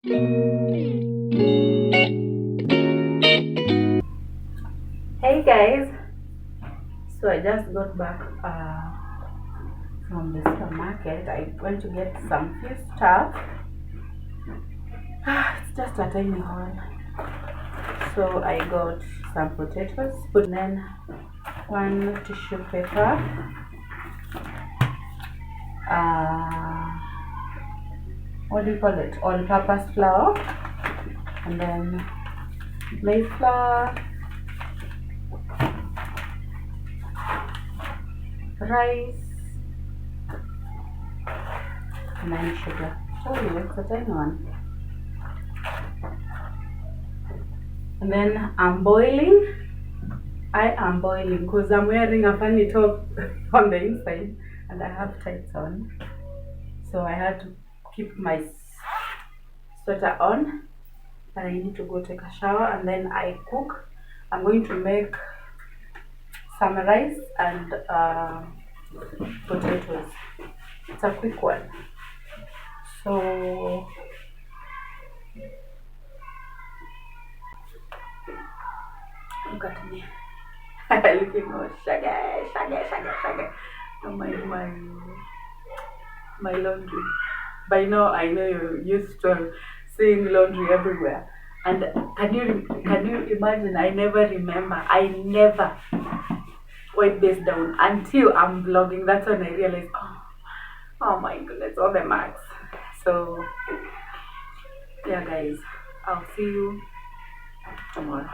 Hey guys, so I just got back from the supermarket. I went to get some few stuff. It's just a tiny haul. So I got some potatoes, and then one tissue paper, what do you call it? All-purpose flour, and then maize flour, rice, and then sugar. Oh, it's a tiny one. And then I'm boiling. I am boiling because I'm wearing a funny top on the inside and I have tights on. So I had to keep my sweater on, and I need to go take a shower and then I cook. I'm going to make some rice and potatoes. It's a quick one. So look at me. Looking all shaggy. My laundry. By now I know you're used to seeing laundry everywhere. And can you imagine? I never wipe this down until I'm vlogging. That's when I realize, oh my goodness, all the marks. So yeah guys, I'll see you tomorrow.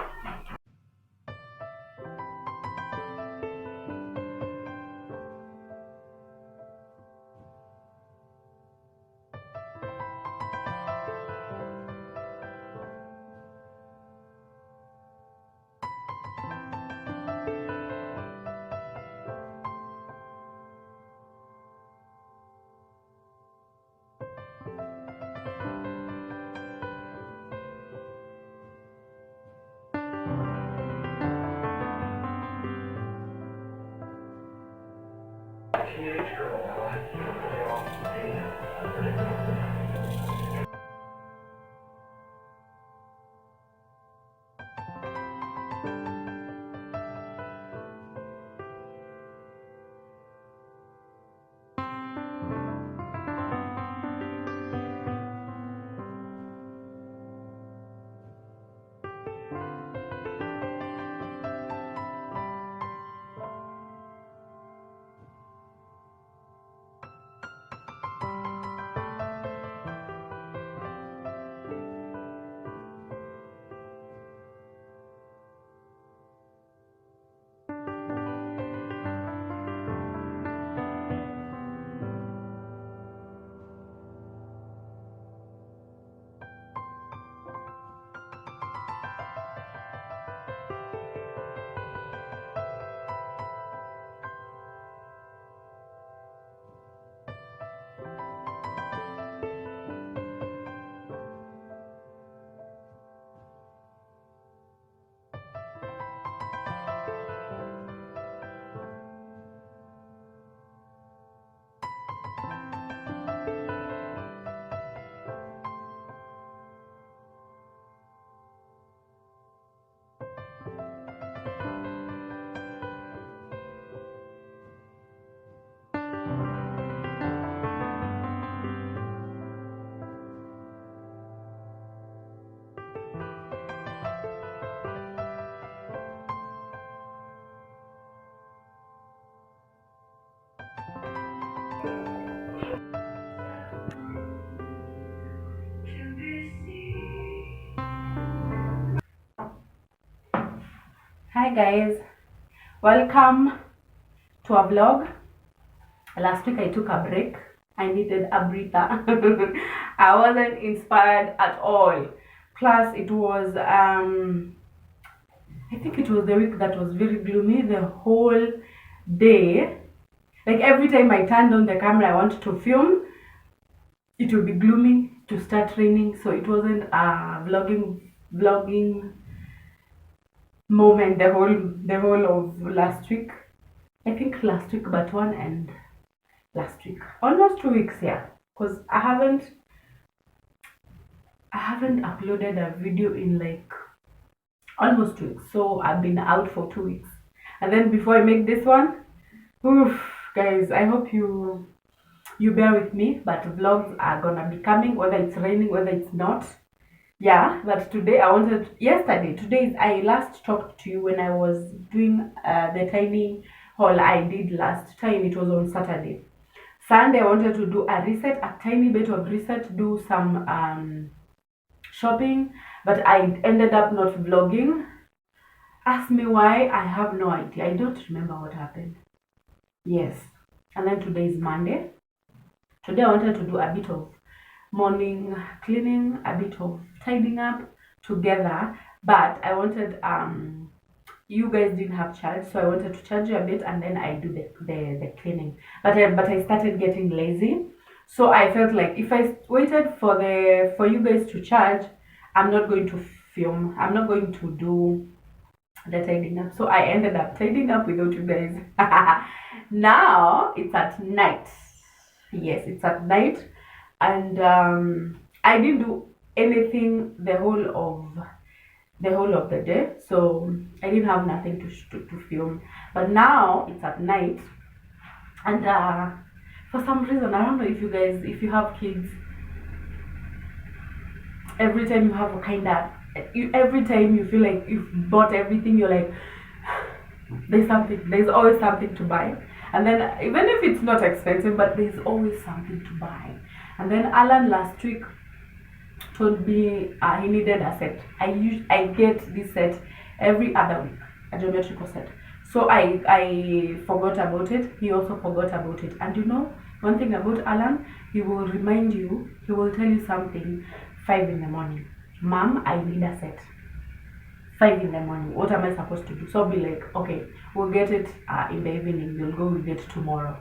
Hi guys, welcome to a vlog. Last week I took a break. I needed a breather. I wasn't inspired at all. Plus it was I think it was the week that was very gloomy the whole day. Like every time I turned on the camera I wanted to film, it would be gloomy to start raining. So it wasn't a vlogging moment the whole of last week. I think last week but one and last week almost 2 weeks, yeah, because I haven't I haven't uploaded a video in like almost 2 weeks. So I've been out for 2 weeks. And then before I make this one, oof, guys, I hope you bear with me, but vlogs are gonna be coming, whether it's raining, whether it's not. Yeah, but today I last talked to you when I was doing the tiny haul I did last time. It was on Saturday. Sunday I wanted to do a reset, a tiny bit of reset, do some shopping, but I ended up not vlogging. Ask me why, I have no idea. I don't remember what happened. Yes. And then today is Monday. Today I wanted to do a bit of morning cleaning, a bit of tidying up together, but I wanted you guys didn't have charge, so I wanted to charge you a bit and then I do the cleaning. But I started getting lazy, so I felt like if I waited for you guys to charge, I'm not going to film. I'm not going to do the tidying up. So I ended up tidying up without you guys. Now it's at night. Yes, it's at night, and I didn't do anything the whole of the day, so I didn't have nothing to film. But now it's at night, and for some reason, I don't know if if you have kids, every time you have every time you feel like you've bought everything, you're like, there's always something to buy. And then even if it's not expensive, but there's always something to buy. And then Alan last week told me he needed a set. I get this set every other week, a geometrical set. So I forgot about it. He also forgot about it. And you know, one thing about Alan, he will remind you, he will tell you something 5 in the morning. Mom, I need a set. 5 in the morning. What am I supposed to do? So I'll be like, okay, we'll get it in the evening. We'll go with it tomorrow.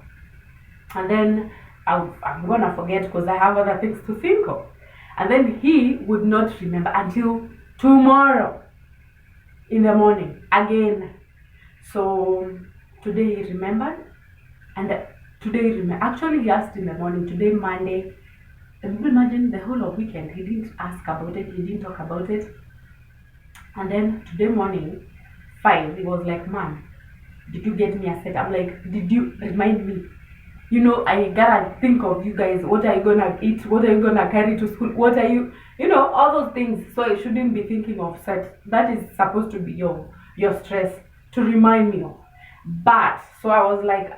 And then I'm gonna forget because I have other things to think of. And then he would not remember until tomorrow in the morning again. So today he remembered, and actually he asked in the morning. Today Monday. Can you imagine the whole of weekend he didn't ask about it, he didn't talk about it. And then today morning 5, he was like, Mom, did you get me a set? I'm like, did you remind me? You know, I gotta think of you guys. What are you gonna eat? What are you gonna carry to school? What are you all those things. So I shouldn't be thinking of set. That is supposed to be your stress to remind me of. But so I was like,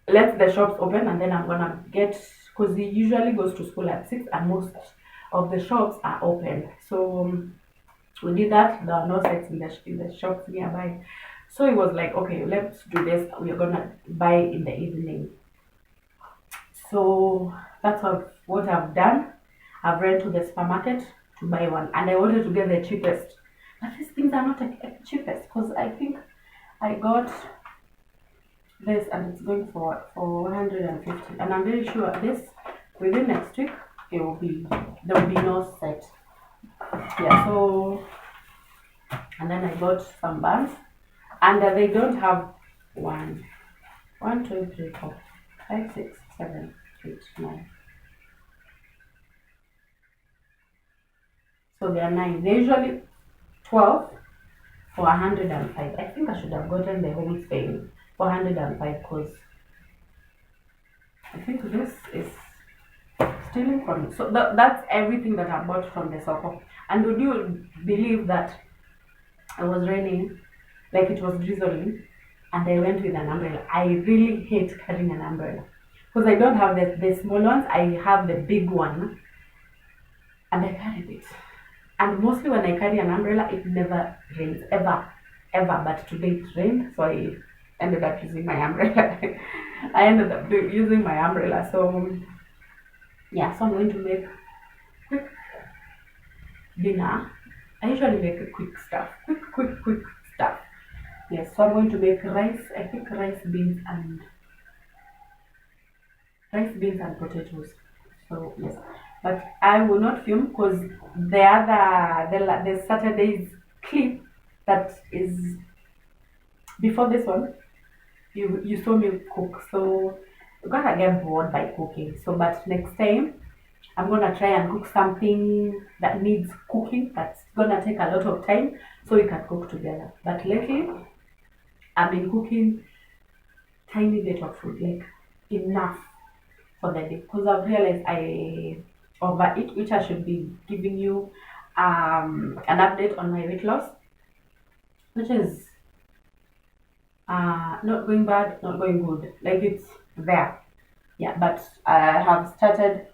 let the shops open and then I'm gonna get, because he usually goes to school at 6 and most of the shops are open. So we did that. There are no sets in the shops nearby. So he was like, okay, let's do this. We're gonna buy in the evening. So that's what I've done. I've ran to the supermarket to buy one, and I wanted to get the cheapest. But these things are not the cheapest, because I think I got this and it's going for 150, and I'm very sure this within next week there will be no set. Yeah, so and then I got some buns, and they don't have 1 2 3 4 5 6 7 8 9, so they are 9. They're usually 12 for 105. I think I should have gotten the whole thing for 105, because I think this is stealing from me. So that's everything that I bought from the Soko. And would you believe that it was raining, like it was drizzling, and I went with an umbrella? I really hate carrying an umbrella because I don't have the small ones. I have the big one, and I carried it. And mostly when I carry an umbrella, it never rains, ever. But today it rained, so I ended up using my umbrella. Using my umbrella. So yeah, so I'm going to make quick dinner. I usually make a quick stuff. Quick stuff. Yes, so I'm going to make rice. I think rice, beans, and potatoes. So yes, but I will not film because the Saturday's clip that is before this one, you saw me cook, so you gotta get bored by cooking. So but next time I'm gonna try and cook something that needs cooking, that's gonna take a lot of time, so we can cook together. But lately, I've been cooking tiny bit of food, like enough for the day, because I've realized I overeat, which I should be giving you an update on my weight loss, which is not going bad, not going good. Like it's there. Yeah, but I have started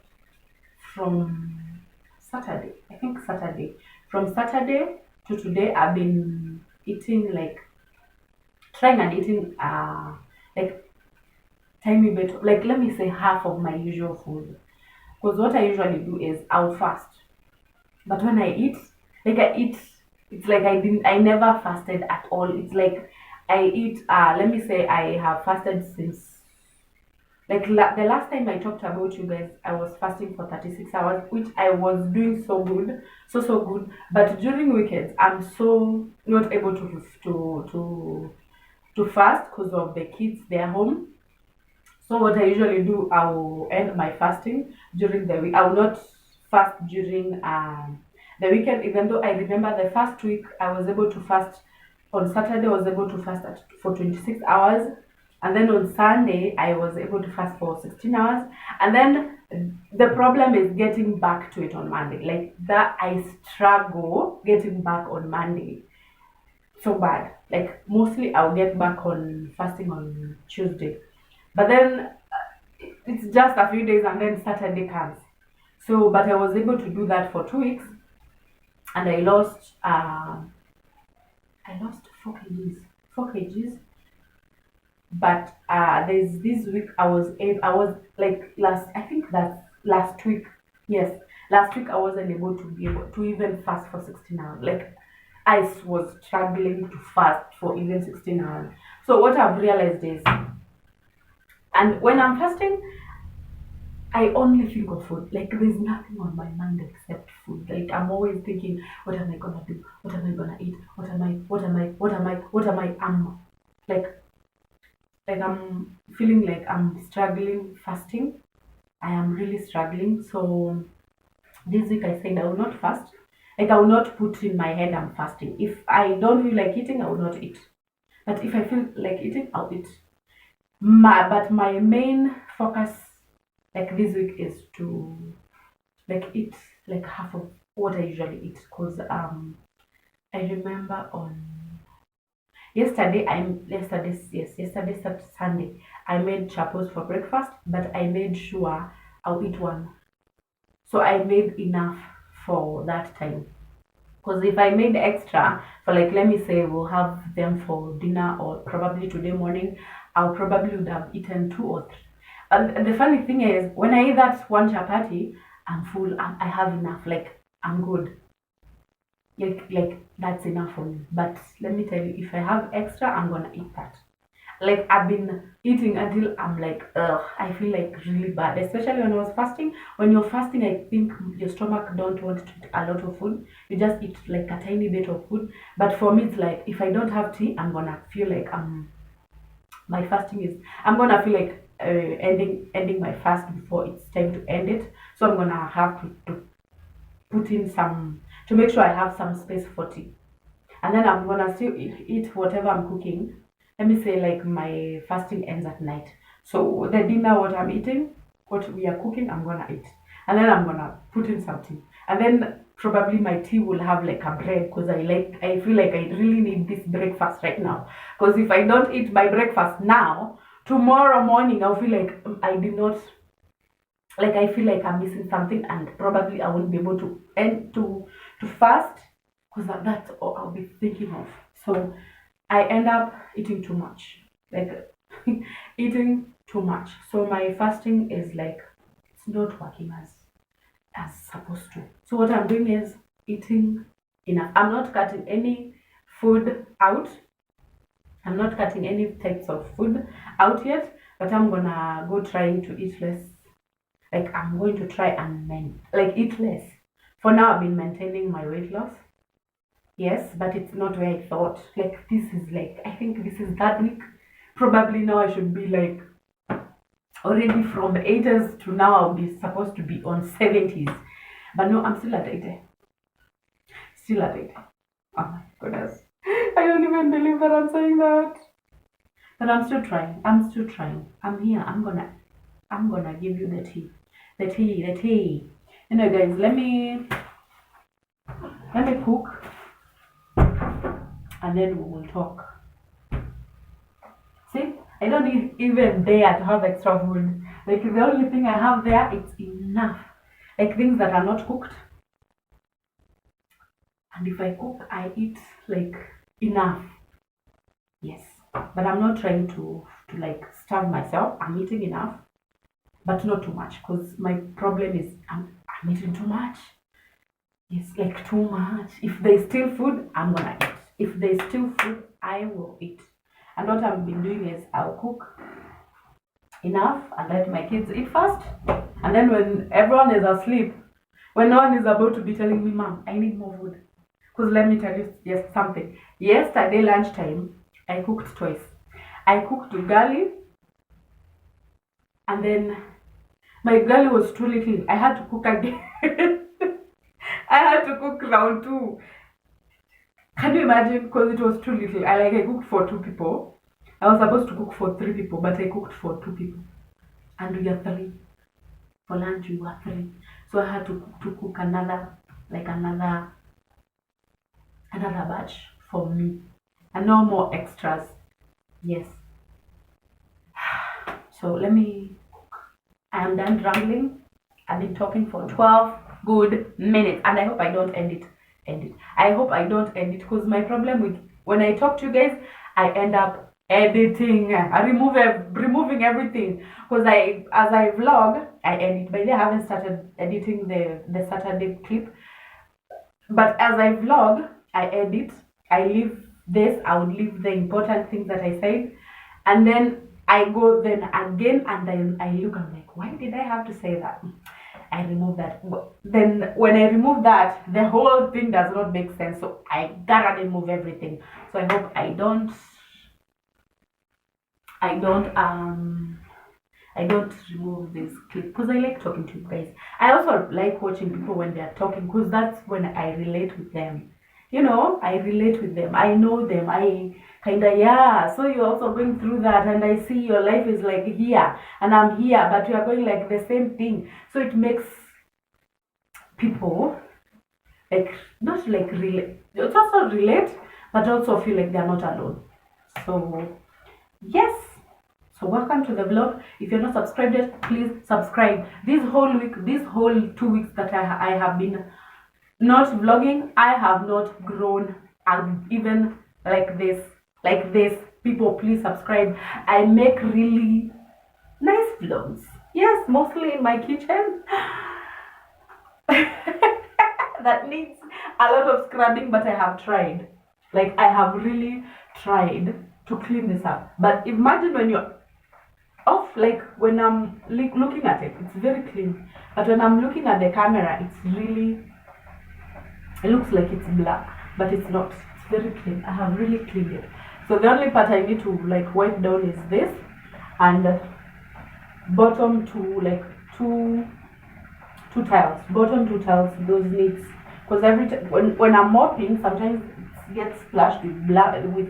from Saturday. I think Saturday. From Saturday to today, I've been eating like trying and eating like tiny bit, like let me say half of my usual food. Because what I usually do is I'll fast. But when I eat, like I eat, it's like I never fasted at all. It's like I eat, let me say I have fasted since, like the last time I talked about you guys, I was fasting for 36 hours, which I was doing so good, so good. But during weekends, I'm so not able to fast because of the kids. They're home. So what I usually do, I will end my fasting during the week. I will not fast during the weekend, even though I remember the first week I was able to fast on Saturday. I was able to fast for 26 hours, and then on Sunday I was able to fast for 16 hours. And then the problem is getting back to it on Monday. Like that, I struggle getting back on Monday so bad. Like mostly I'll get back on fasting on Tuesday, but then it's just a few days and then Saturday comes. So, but I was able to do that for 2 weeks, and I lost 4 kgs, 4 kgs. But there's this week I was like I think that's last week. Yes, last week I wasn't able to be able to even fast for 16 hours. Like I was struggling to fast for even 16 hours. So what I've realized is, and when I'm fasting, I only think of food. Like there's nothing on my mind except food. Like I'm always thinking, what am I gonna do? What am I gonna eat? What am I? Like I'm feeling like I'm struggling fasting. I am really struggling. So this week I said I will not fast. Like I will not put in my head I'm fasting. If I don't feel like eating, I will not eat. But if I feel like eating, I'll eat. But my main focus like this week is to like eat like half of what I usually eat, because I remember on yesterday Sunday I made chapos for breakfast, but I made sure I'll eat one. So I made enough for that time. Because if I made extra for like let me say we'll have them for dinner or probably today morning, I'll probably would have eaten two or three. And the funny thing is, when I eat that one chapati, I'm full. I have enough. Like I'm good. Like that's enough for me. But let me tell you, if I have extra, I'm gonna eat that. Like I've been eating until I'm like, ugh, I feel like really bad. Especially when I was fasting. When you're fasting, I think your stomach don't want to eat a lot of food. You just eat like a tiny bit of food. But for me, it's like if I don't have tea, I'm gonna feel like my fasting is. I'm gonna feel like ending my fast before it's time to end it. So I'm gonna have to put in some to make sure I have some space for tea, and then I'm gonna still eat whatever I'm cooking. Let me say like my fasting ends at night. So the dinner, what I'm eating, what we are cooking, I'm gonna eat, and then I'm gonna put in some tea, and then probably my tea will have like a bread, because I feel like I really need this breakfast right now. Because if I don't eat my breakfast now, tomorrow morning I'll feel like I did not, like I feel like I'm missing something, and probably I won't be able to end to fast, because that's all I'll be thinking of. So I end up eating too much, like eating too much. So my fasting is like it's not working as supposed to. So what I'm doing is eating enough. I'm not cutting any food out. I'm not cutting any types of food out yet, but I'm gonna go trying to eat less. Like I'm going to try and eat less. For now, I've been maintaining my weight loss. Yes, but it's not where I thought. Like this is like I think this is that week. Probably now I should be like already from 80s to now I'll be supposed to be on 70s. But no, I'm still at 80. Still at 80. Oh my goodness. I don't even believe that I'm saying that. But I'm still trying. I'm still trying. I'm here. I'm gonna give you the tea. The tea. You know guys, let me cook and then we will talk. See? I don't even dare to have extra food. Like the only thing I have there, it's enough. Like things that are not cooked. And if I cook, I eat like enough. Yes. But I'm not trying to like starve myself. I'm eating enough. But not too much. Because my problem is I'm eating too much. Yes, like too much. If there's still food, I'm gonna eat. If there's still food, I will eat. And what I've been doing is I'll cook enough and let my kids eat first. And then when everyone is asleep, when no one is about to be telling me, Mom, I need more food. Because let me tell you just something. Yesterday lunchtime, I cooked twice. I cooked ugali, and then my ugali was too little. I had to cook again. I had to cook round 2. Can you imagine? Because it was too little. I cooked for 2 people. I was supposed to cook for 3 people, but I cooked for 2 people. And we are 3. For lunch, we were 3. So I had to cook another batch for me. And no more extras. Yes. So let me cook. I am done rambling. I've been talking for 12 good minutes. And I hope I don't end it. I hope I don't end it, because my problem with when I talk to you guys, I end up editing. I removing everything, because as I vlog, I edit. But I haven't started editing the Saturday clip. But as I vlog, I edit. I leave this. I would leave the important things that I said, and then I go then again and then I look. I'm like, why did I have to say that? I remove that. Then when I remove that, the whole thing does not make sense. So I gotta remove everything. So I hope I don't remove this clip, because I like talking to you guys. I also like watching people when they are talking, because that's when I relate with them. You know, I relate with them. I know them. I so you're also going through that, and I see your life is like here and I'm here, but we are going like the same thing. So it makes people like not like relate. It's also relate, but also feel like they're not alone. So yes. So welcome to the vlog. If you're not subscribed yet, please subscribe. This whole 2 weeks that I have been not vlogging, I have not grown even like this. People, please subscribe. I make really nice vlogs. Yes, mostly in my kitchen. That needs a lot of scrubbing, but I have tried. Like, I have really tried to clean this up. But imagine when you're off, like when I'm looking at it, it's very clean. But when I'm looking at the camera, it looks like it's black, but it's not. It's very clean. I have really cleaned it. So the only part I need to like wipe down is this, and bottom two tiles. Bottom 2 tiles, those needs, because every time when I'm mopping, sometimes it gets splashed with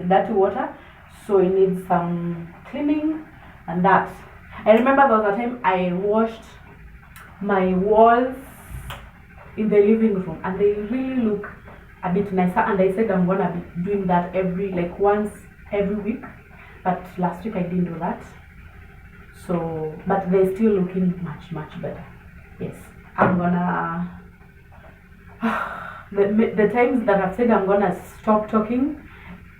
dirty water, so it needs some cleaning. And that, I remember there was a time I washed my walls in the living room, and they really look a bit nicer, and I said I'm gonna be doing that once every week, but last week I didn't do that. So but they're still looking much better. Yes, I'm gonna the times that I've said I'm gonna stop talking,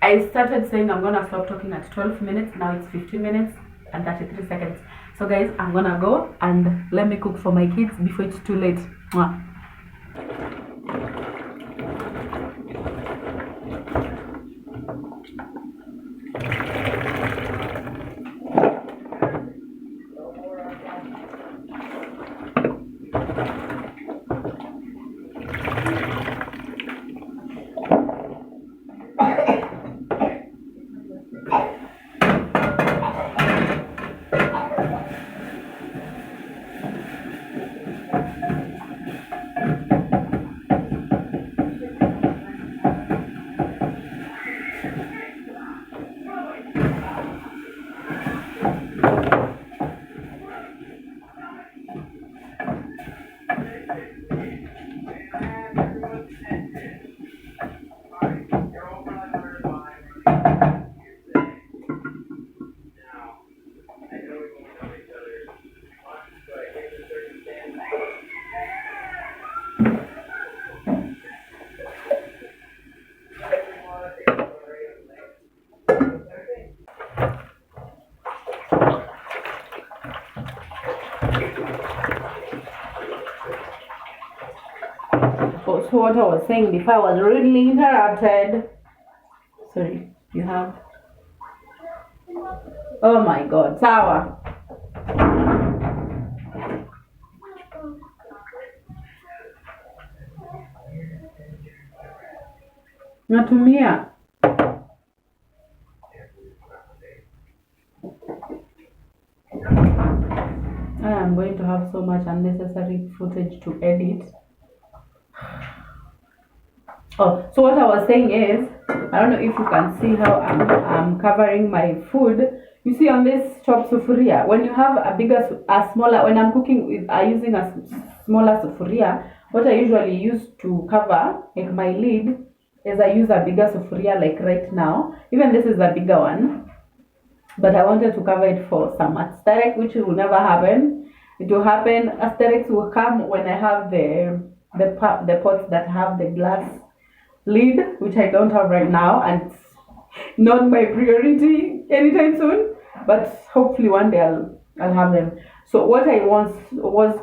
I started saying I'm gonna stop talking at 12 minutes. Now it's 15 minutes and 33 seconds. So guys, I'm gonna go and let me cook for my kids before it's too late. Mwah. So what I was saying before I was rudely interrupted. Sorry, you have. Oh my God, sawa. Natumia. I am going to have so much unnecessary footage to edit. Oh, so what I was saying is, I don't know if you can see how I'm covering my food. You see on this chop sufuria, when you have a smaller, when I'm cooking with, using a smaller sufuria, what I usually use to cover, like my lid, is I use a bigger sufuria like right now. Even this is a bigger one, but I wanted to cover it for some aesthetic, which will never happen. It will happen, aesthetics will come when I have the pots that have the glass lid, which I don't have right now, and it's not my priority anytime soon, but hopefully one day I'll have them. So what I was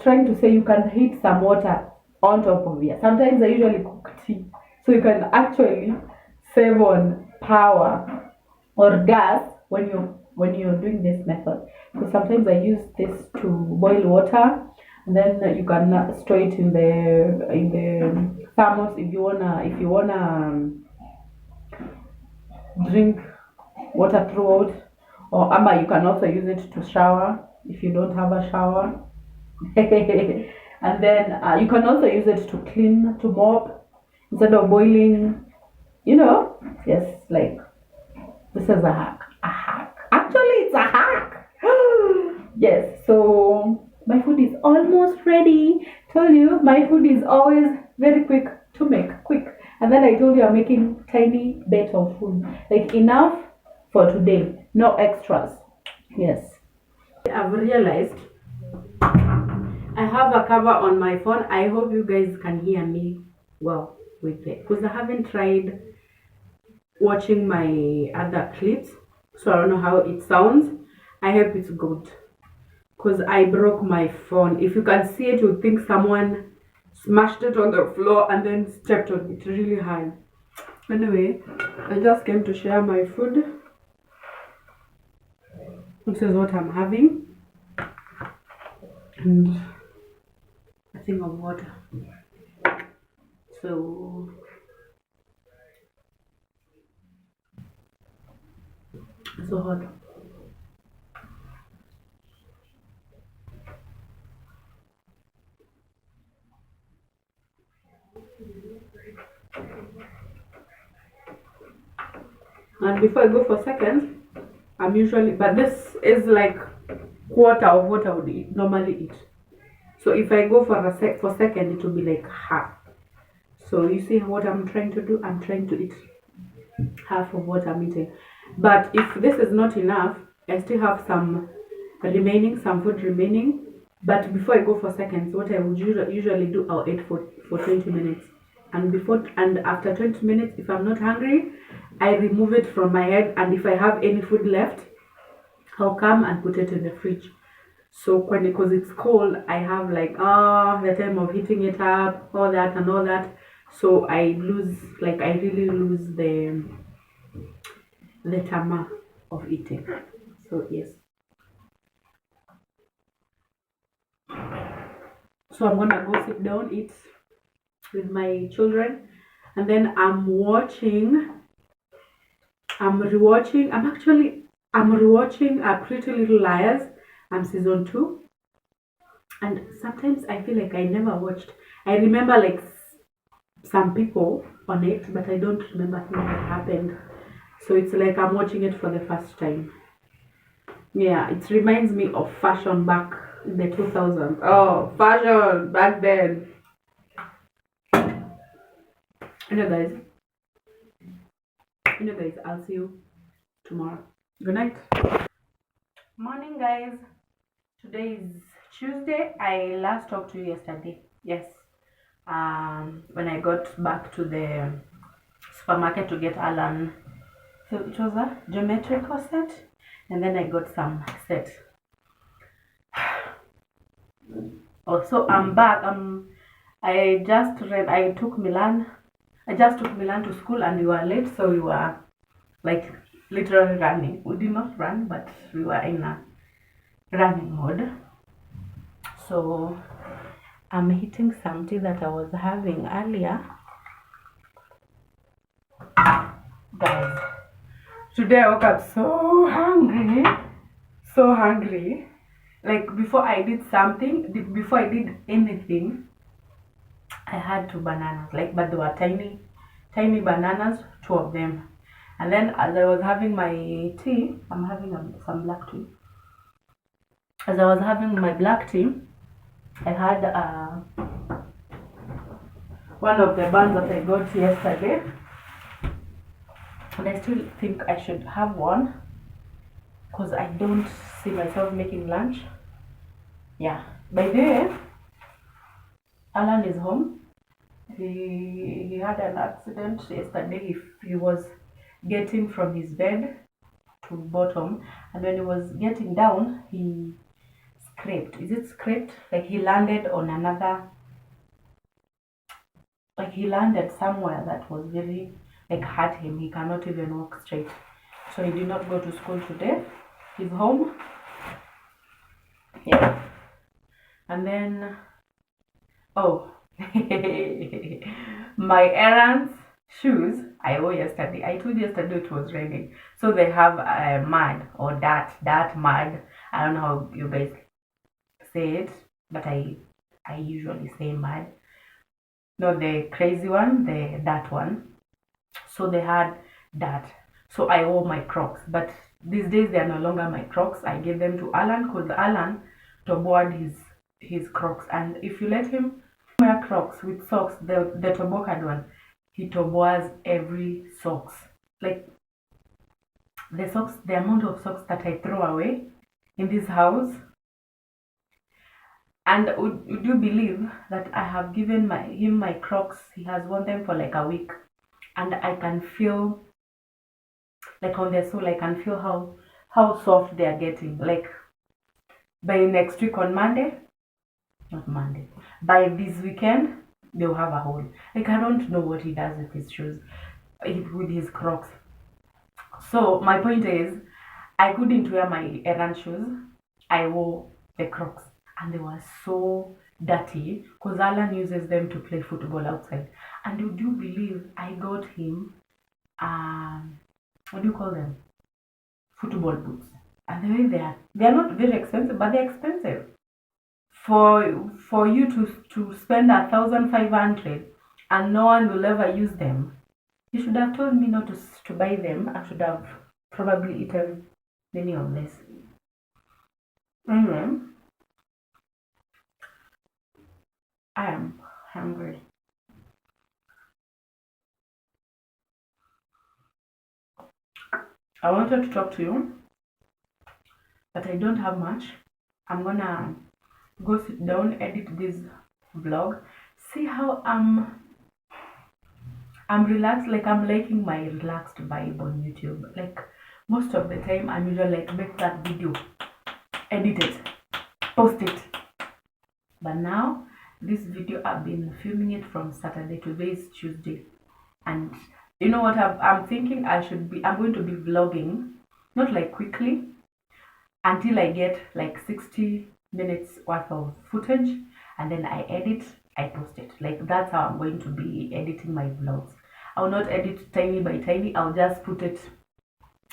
trying to say, you can heat some water on top of it. Sometimes I usually cook tea, so you can actually save on power or gas when you're doing this method. So sometimes I use this to boil water, and then you can store it in the thermos if you wanna drink water throughout, or ama you can also use it to shower if you don't have a shower. And then you can also use it to clean, to mop instead of boiling. Yes, like this is a hack. A hack. Actually, it's a hack. Yes, so my food is almost ready. Told you my food is always very quick to make, quick. And then I told you I'm making tiny bit of food, like enough for today, no extras. Yes. I've realized I have a cover on my phone. I hope you guys can hear me well with it, because I haven't tried watching my other clips, so I don't know how it sounds. I hope it's good, because I broke my phone. If you can see it, you think someone smashed it on the floor and then stepped on it really hard. Anyway, I just came to share my food. This is what I'm having, and a thing of water. So hot. And before I go for seconds, I'm usually, but this is like quarter of what I would normally eat. So if I go for second, it will be like half. So you see what I'm trying to do? I'm trying to eat half of what I'm eating. But if this is not enough, I still have some food remaining. But before I go for seconds, what I would usually do, I'll eat for 20 minutes. And after 20 minutes, if I'm not hungry, I remove it from my head. And if I have any food left, I'll come and put it in the fridge. So because it's cold, I have like the time of heating it up, all that and all that. So I really lose the tama of eating. So yes. So I'm gonna go sit down, eat with my children, and then I'm rewatching a Pretty Little Liars. I'm season 2, and sometimes I feel like I never watched. I remember like some people on it, but I don't remember things that happened. So it's like I'm watching it for the first time. Yeah, it reminds me of fashion back in the 2000s. Oh, fashion back then. Guys, I'll see you tomorrow. Good night. Morning, guys. Today is Tuesday. I last talked to you yesterday. Yes, when I got back to the supermarket to get Alan. So it was a geometrical set, and then I got some set. Also, I'm back. I just read. I took Milan. I just took Milan to school, and we were late, so we were like literally running. We did not run, but we were in a running mode. So I'm eating something that I was having earlier. Guys, today I woke up so hungry. So hungry. Like before I did anything, I had 2 bananas. Like, but they were tiny bananas, 2 of them. And then as I was having my tea, I'm having some black tea. As I was having my black tea, I had one of the buns that I got yesterday, and I still think I should have one because I don't see myself making lunch. Yeah. By the way, Alan is home. He had an accident yesterday. He was getting from his bed to bottom, and when he was getting down, he scraped. Is it scraped? Like he landed on another. Like he landed somewhere that was very like hurt him. He cannot even walk straight. So he did not go to school today. He's home. Yeah. And then oh my errands shoes I wore yesterday. I told you yesterday it was raining. So they have mud or dirt mud. I don't know how you guys say it, but I usually say mud. No, the crazy one, the that one. So they had that. So I wore my Crocs, but these days they are no longer my Crocs. I gave them to Alan because Alan toboed his Crocs, and if you let him wear Crocs with socks, the toboggan one, he toboas every socks. Like the amount of socks that I throw away in this house. And would you believe that I have given him my Crocs? He has worn them for like a week, and I can feel like on their sole, I can feel how soft they are getting. Like by next week on Monday, not Monday, by this weekend, they'll have a hole. Like I don't know what he does with his shoes, with his Crocs. So my point is, I couldn't wear my errand shoes. I wore the Crocs, and they were so dirty because Alan uses them to play football outside. And would you believe I got him what do you call them? Football boots. And the way they are not very expensive, but they're expensive. For you to spend 1,500 and no one will ever use them. You should have told me not to buy them. I should have probably eaten many of this. Anyway, I am hungry. I wanted to talk to you, but I don't have much. I'm gonna go sit down, edit this vlog. See how I'm relaxed, like I'm liking my relaxed vibe on YouTube. Like most of the time I'm usually like make that video, edit it, post it. But now this video I've been filming it from Saturday. Today is Tuesday, and you know what I'm thinking I'm going to be vlogging, not like quickly, until I get like 60 minutes worth of footage, and then I edit, I post it. Like that's how I'm going to be editing my vlogs. I will not edit tiny by tiny. I'll just put it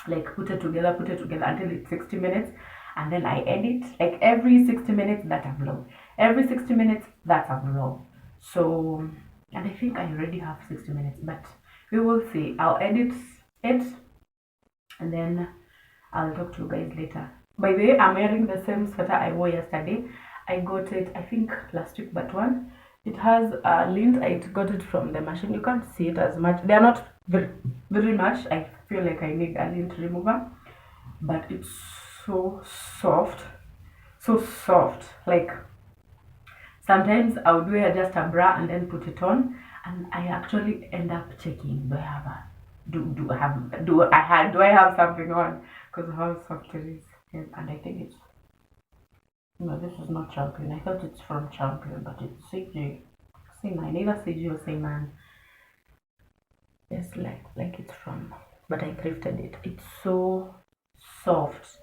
together until it's 60 minutes, and then I edit. Like every 60 minutes that a vlog, every 60 minutes that's a vlog. So, and I think I already have 60 minutes, but we will see. I'll edit it, and then I'll talk to you guys later. By the way, I'm wearing the same sweater I wore yesterday. I got it, I think, last week, but one. It has lint. I got it from the machine. You can't see it as much. They are not very much. I feel like I need a lint remover, but it's so soft, like Sometimes I would wear just a bra and then put it on, and I actually end up checking, do I have a do I have something on, because of how soft it is. And I think it's, no, this is not Champion. I thought it's from Champion, but it's CJ. C9, either CJ or C9. It's like it's from, but I thrifted it. It's so soft.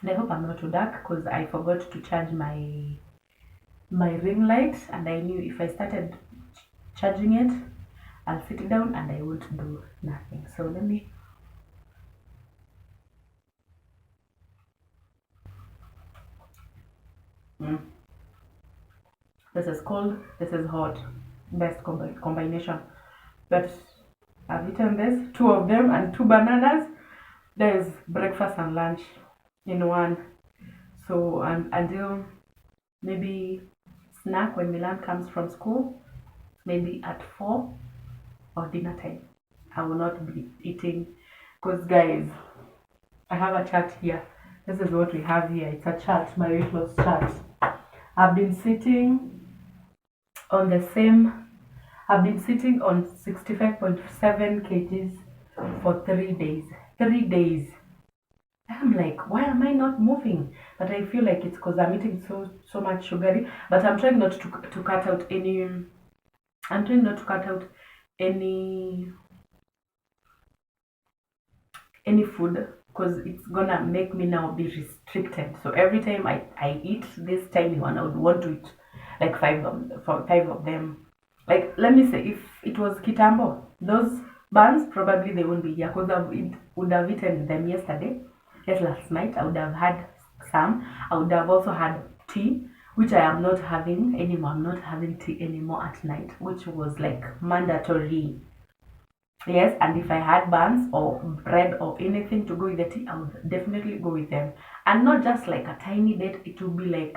And I hope I'm not too dark, because I forgot to charge my ring light, and I knew if I started charging it, I'll sit down and I won't do nothing. So let me, this is cold, this is hot, best combination. But I've eaten this, 2 of them and 2 bananas. There's breakfast and lunch in one. So until maybe snack when Milan comes from school, maybe at 4 or dinner time, I will not be eating. Because guys, I have a chart here. This is what we have here. It's a chart, my weight loss chart. I've been sitting on 65.7 kgs for 3 days. 3 days. I'm like, why am I not moving? But I feel like it's because I'm eating so much sugary. But I'm trying not to cut out any. I'm trying not to cut out any food, because it's gonna make me now be restricted. So every time I eat this tiny one, I would want to eat like 5 of them. Like, let me say, if it was Kitambo, those buns probably they won't be here, because I would have eaten them yesterday. Yes, last night I would have had some. I would have also had tea, which I am not having anymore. I'm not having tea anymore at night, which was like mandatory. Yes, and if I had buns or bread or anything to go with the tea, I would definitely go with them. And not just like a tiny bit, it would be like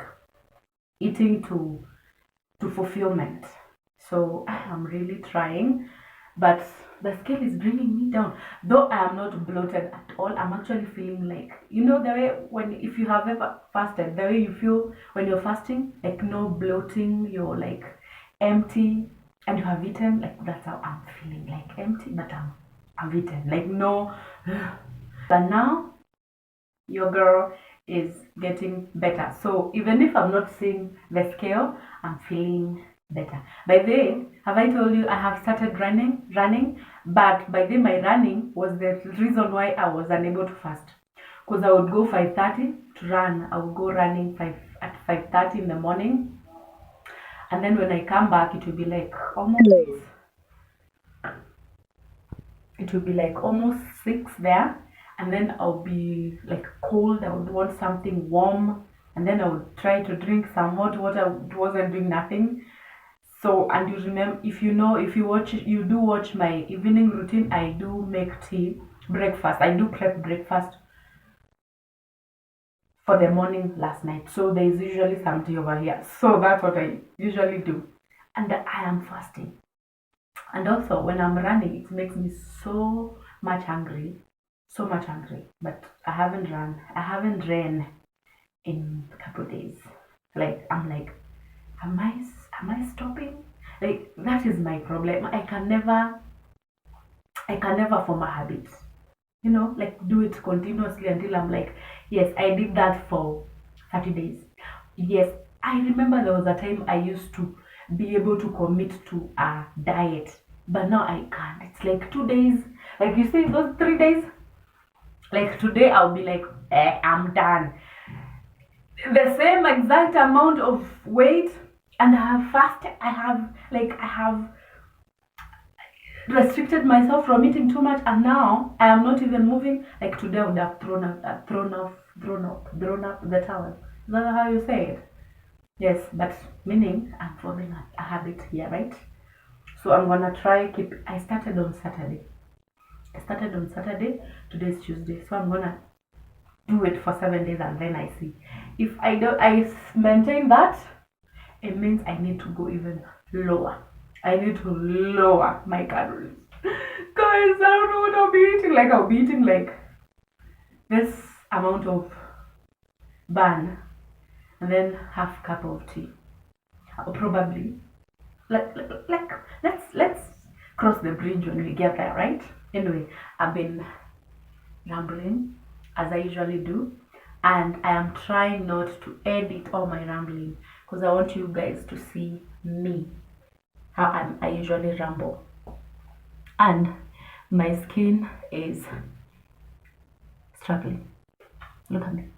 eating to fulfillment. So I am really trying, but the scale is bringing me down. Though I am not bloated at all, I'm actually feeling like, you know, the way if you have ever fasted, the way you feel when you're fasting, like no bloating, you're like empty, and you have eaten, like that's how I'm feeling, like empty, but I've eaten, like no. But now your girl is getting better. So even if I'm not seeing the scale, I'm feeling better. By the way, have I told you I have started running? But by the way, my running was the reason why I was unable to fast. Because I would go 5:30 to run. I would go running at 5:30 in the morning. And then when I come back, it will be like almost 6 there. And then I'll be like cold. I would want something warm. And then I would try to drink some hot water. It wasn't doing nothing. So, and you remember, if you do watch my evening routine, I do make breakfast. I do prep breakfast for the morning last night. So there is usually some tea over here. So that's what I usually do. And I am fasting. And also when I'm running, it makes me so much hungry. So much hungry. But I haven't ran in a couple of days. Like, I'm like, am I stopping? Like, that is my problem. I can never form a habit, you know, like do it continuously until I'm like, yes, I did that for 30 days. Yes, I remember there was a time I used to be able to commit to a diet, but now I can't. It's like 2 days, like you see those 3 days, like today I'll be like, I'm done. The same exact amount of weight, and I have fasted. I have restricted myself from eating too much, and now I am not even moving. Like today I would have thrown up the towel. Is that how you say it? Yes, but meaning I'm forming a habit here, right? So I'm gonna try I started on Saturday. Today's Tuesday. So I'm gonna do it for 7 days, and then I see. If I maintain that, it means I need to go even lower. I need to lower my calories. Guys, I don't know what I'll be eating. Like, I'll be eating like this amount of bun and then half cup of tea. Or probably, like let's cross the bridge when we get there, right? Anyway, I've been rambling as I usually do, and I am trying not to edit all my rambling because I want you guys to see me, how I usually ramble. And my skin is struggling. Look at me.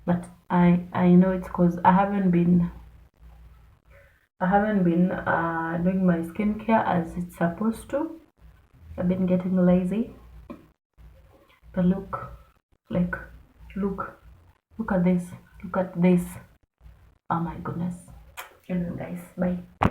But I know it's because I haven't been doing my skincare as it's supposed to. I've been getting lazy. But look, like, look at this. Look at this. Oh my goodness. Anyway, guys, bye.